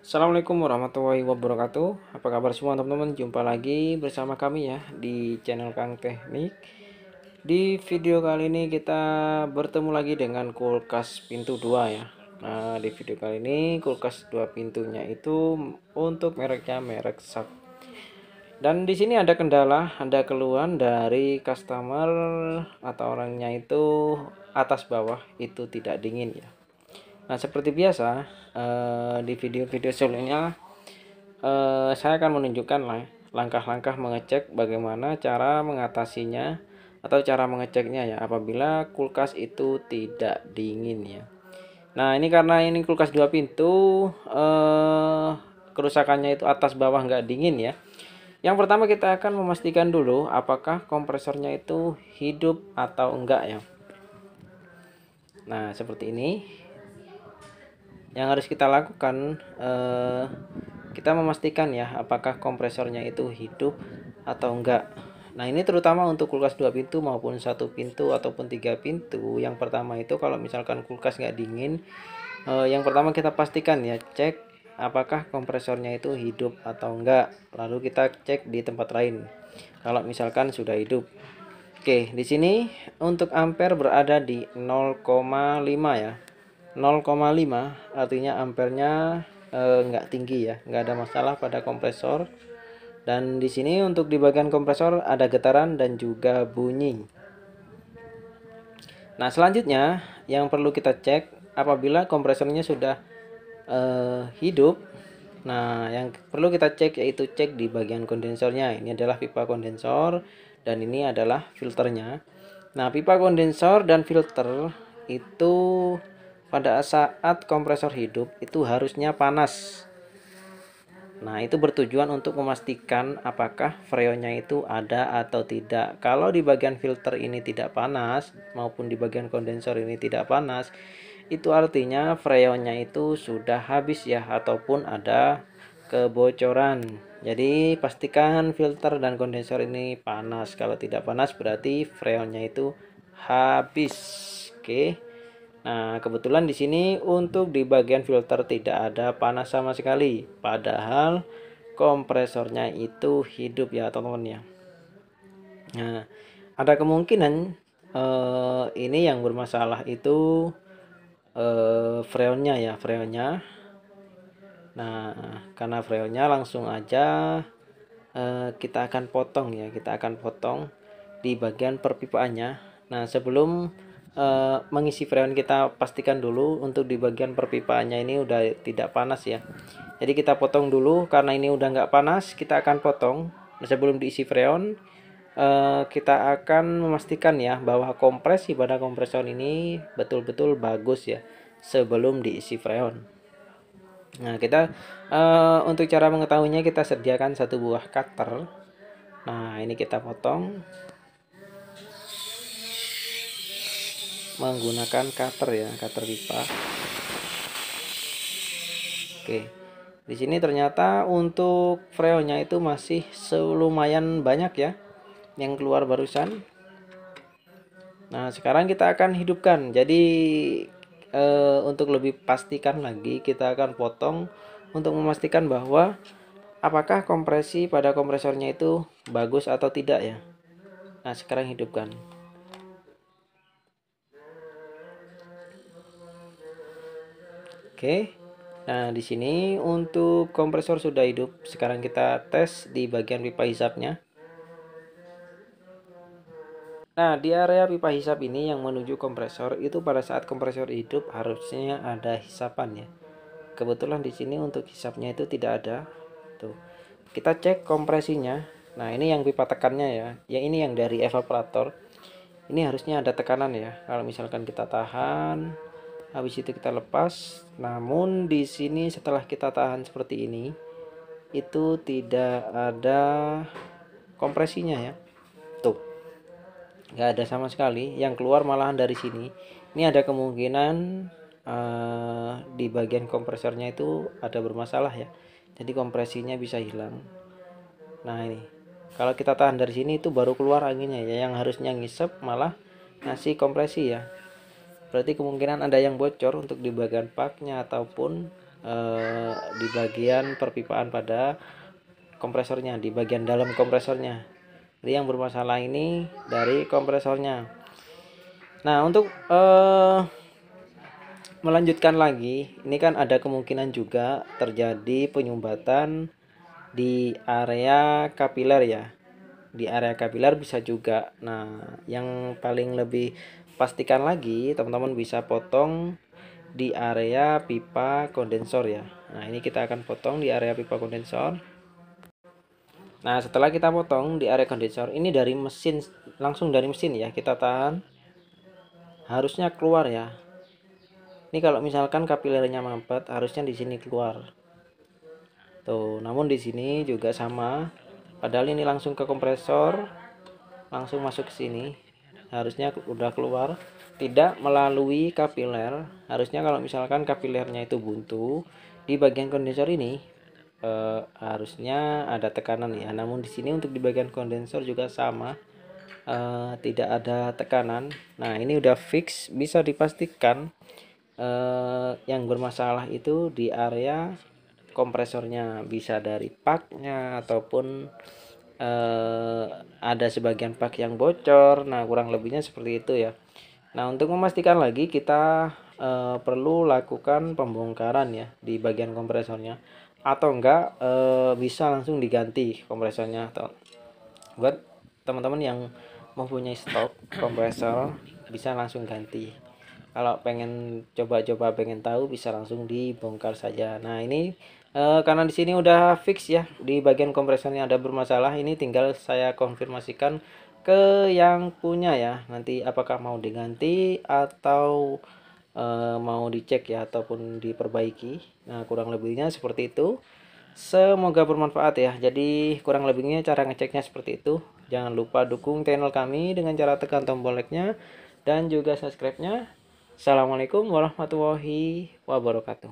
Assalamualaikum warahmatullahi wabarakatuh. Apa kabar semua teman-teman? Jumpa lagi bersama kami ya di channel Kang Teknik. Di video kali ini kita bertemu lagi dengan kulkas pintu 2 ya. Nah, di video kali ini kulkas 2 pintunya itu untuk mereknya merek SAP. Dan di sini ada kendala, ada keluhan dari customer atau orangnya itu atas bawah itu tidak dingin ya. Nah, seperti biasa, di video-video sebelumnya saya akan menunjukkan langkah-langkah mengecek bagaimana cara mengatasinya atau cara mengeceknya ya apabila kulkas itu tidak dingin ya. Nah, ini karena ini kulkas 2 pintu, kerusakannya itu atas bawah nggak dingin ya. Yang pertama kita akan memastikan dulu apakah kompresornya itu hidup atau enggak ya. Nah, seperti ini. Yang harus kita lakukan, kita memastikan ya apakah kompresornya itu hidup atau enggak. Nah, ini terutama untuk kulkas 2 pintu maupun satu pintu ataupun 3 pintu. Yang pertama itu kalau misalkan kulkas nggak dingin, yang pertama kita pastikan ya, cek apakah kompresornya itu hidup atau enggak. Lalu kita cek di tempat lain. Kalau misalkan sudah hidup. Oke, di sini untuk ampere berada di 0,5 ya. 0,5 artinya ampernya nggak tinggi ya, nggak ada masalah pada kompresor. Dan di sini untuk di bagian kompresor ada getaran dan juga bunyi. Nah, selanjutnya yang perlu kita cek apabila kompresornya sudah hidup. Nah, yang perlu kita cek yaitu cek di bagian kondensornya. Ini adalah pipa kondensor dan ini adalah filternya. Nah, pipa kondensor dan filter itu pada saat kompresor hidup itu harusnya panas. Nah, itu bertujuan untuk memastikan apakah freonnya itu ada atau tidak. Kalau di bagian filter ini tidak panas maupun di bagian kondensor ini tidak panas, itu artinya freonnya itu sudah habis ya ataupun ada kebocoran. Jadi pastikan filter dan kondensor ini panas. Kalau tidak panas berarti freonnya itu habis. Oke. Nah, kebetulan di sini untuk di bagian filter tidak ada panas sama sekali. Padahal kompresornya itu hidup ya teman-teman ya. Nah, ada kemungkinan ini yang bermasalah itu freonnya ya, freonnya. Nah, karena freonnya langsung aja kita akan potong ya, kita akan potong di bagian perpipaannya. Nah, sebelum mengisi freon kita pastikan dulu untuk di bagian perpipaannya ini udah tidak panas ya. Jadi kita potong dulu karena ini udah nggak panas, kita akan potong. Nah, sebelum diisi freon, kita akan memastikan ya bahwa kompresi pada kompresor ini betul-betul bagus ya sebelum diisi freon. Nah, kita untuk cara mengetahuinya kita sediakan satu buah cutter. Nah, ini kita potong menggunakan cutter ya, cutter pipa. Oke. Di sini ternyata untuk freonnya itu masih lumayan banyak ya yang keluar barusan. Nah, sekarang kita akan hidupkan. Jadi untuk lebih pastikan lagi kita akan potong untuk memastikan bahwa apakah kompresi pada kompresornya itu bagus atau tidak ya. Nah, sekarang hidupkan. Oke. Nah, di sini untuk kompresor sudah hidup. Sekarang kita tes di bagian pipa hisapnya. Nah, di area pipa hisap ini yang menuju kompresor itu pada saat kompresor hidup harusnya ada hisapan ya. Kebetulan di sini untuk hisapnya itu tidak ada. Tuh. Kita cek kompresinya. Nah, ini yang pipa tekannya ya. Yang ini yang dari evaporator. Ini harusnya ada tekanan ya. Kalau misalkan kita tahan, habis itu kita lepas. Namun di sini setelah kita tahan seperti ini, itu tidak ada kompresinya ya. Tuh, nggak ada sama sekali. Yang keluar malahan dari sini. Ini ada kemungkinan di bagian kompresornya itu ada bermasalah ya. Jadi kompresinya bisa hilang. Nah, ini kalau kita tahan dari sini itu baru keluar anginnya ya. Yang harusnya ngisep malah ngasih kompresi ya. Berarti kemungkinan ada yang bocor untuk di bagian paknya ataupun di bagian perpipaan pada kompresornya, di bagian dalam kompresornya. Jadi yang bermasalah ini dari kompresornya. Nah, untuk melanjutkan lagi, ini kan ada kemungkinan juga terjadi penyumbatan di area kapiler ya. Di area kapiler bisa juga. Nah, yang paling lebih pastikan lagi, teman-teman bisa potong di area pipa kondensor ya. Nah, ini kita akan potong di area pipa kondensor. Nah, setelah kita potong di area kondensor, ini dari mesin, langsung dari mesin ya, kita tahan. Harusnya keluar ya. Ini kalau misalkan kapilernya mampet, harusnya di sini keluar. Tuh, namun di sini juga sama. Padahal ini langsung ke kompresor, langsung masuk ke sini. Harusnya udah keluar, tidak melalui kapiler. Harusnya kalau misalkan kapilernya itu buntu, di bagian kondensor ini harusnya ada tekanan ya. Namun di sini untuk di bagian kondensor juga sama. Tidak ada tekanan. Nah, ini udah fix, bisa dipastikan yang bermasalah itu di area kompresornya, bisa dari paknya ataupun ada sebagian pak yang bocor. Nah, kurang lebihnya seperti itu ya. Nah, untuk memastikan lagi kita perlu lakukan pembongkaran ya di bagian kompresornya, atau enggak bisa langsung diganti kompresornya. Atau buat teman-teman yang mempunyai stok kompresor bisa langsung ganti. Kalau pengen coba-coba pengen tahu bisa langsung dibongkar saja. Nah, ini karena di sini udah fix ya, di bagian kompresornya ada bermasalah, ini tinggal saya konfirmasikan ke yang punya ya. Nanti apakah mau diganti atau mau dicek ya ataupun diperbaiki. Nah, kurang lebihnya seperti itu. Semoga bermanfaat ya. Jadi kurang lebihnya cara ngeceknya seperti itu. Jangan lupa dukung channel kami dengan cara tekan tombol like-nya dan juga subscribe-nya. Assalamualaikum warahmatullahi wabarakatuh.